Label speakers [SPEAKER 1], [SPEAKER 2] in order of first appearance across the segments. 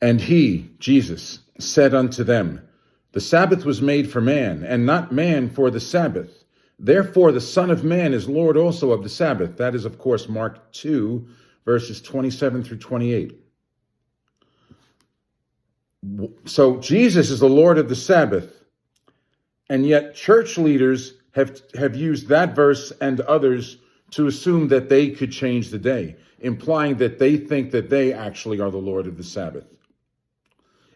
[SPEAKER 1] And he, Jesus, said unto them, the Sabbath was made for man, and not man for the Sabbath. Therefore the Son of Man is Lord also of the Sabbath. That is, of course, Mark 2, verses 27 through 28. So Jesus is the Lord of the Sabbath, and yet church leaders have used that verse and others to assume that they could change the day, implying that they think that they actually are the Lord of the Sabbath.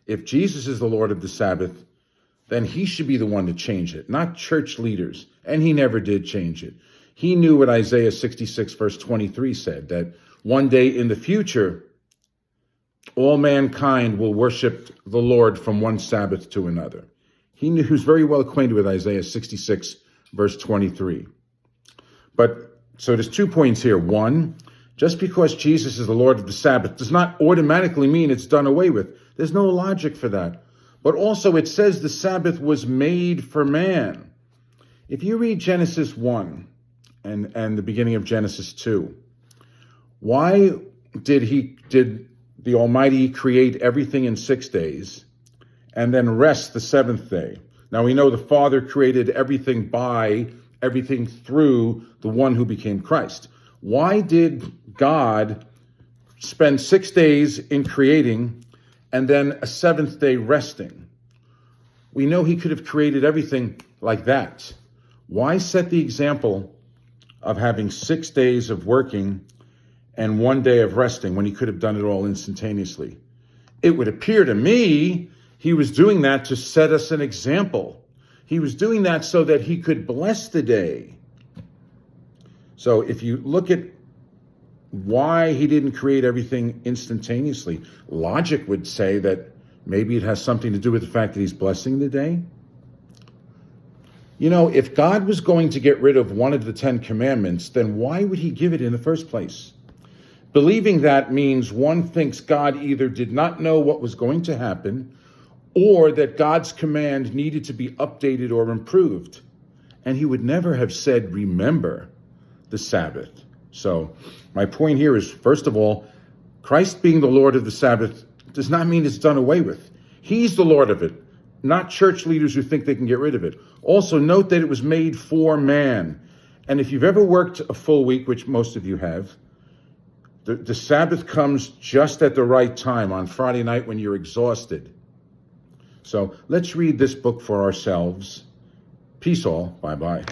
[SPEAKER 1] If Jesus is the Lord of the Sabbath, then he should be the one to change it, not church leaders. And he never did change it. He knew what Isaiah 66 verse 23 said, that one day in the future, all mankind will worship the Lord from one Sabbath to another. He was very well acquainted with Isaiah 66 verse 23. But so there's 2 points here. One, just because Jesus is the Lord of the Sabbath does not automatically mean it's done away with. There's no logic for that. But also it says the Sabbath was made for man. If you read Genesis 1 and the beginning of Genesis 2, why did the Almighty create everything in 6 days and then rest the seventh day? Now we know the Father created everything through the one who became Christ. Why did God spend 6 days in creating and then a seventh day resting? We know he could have created everything like that. Why set the example of having 6 days of working and 1 day of resting when he could have done it all instantaneously? It would appear to me he was doing that to set us an example. He was doing that so that he could bless the day. So if you look at why he didn't create everything instantaneously, logic would say that maybe it has something to do with the fact that he's blessing the day. You know, if God was going to get rid of one of the 10 commandments, then why would he give it in the first place? Believing that means one thinks God either did not know what was going to happen or that God's command needed to be updated or improved. And he would never have said, remember the Sabbath. So my point here is, first of all, Christ being the Lord of the Sabbath does not mean it's done away with. He's the Lord of it, not church leaders who think they can get rid of it. Also, note that it was made for man. And if you've ever worked a full week, which most of you have, the Sabbath comes just at the right time on Friday night when you're exhausted. So let's read this book for ourselves. Peace all. Bye-bye.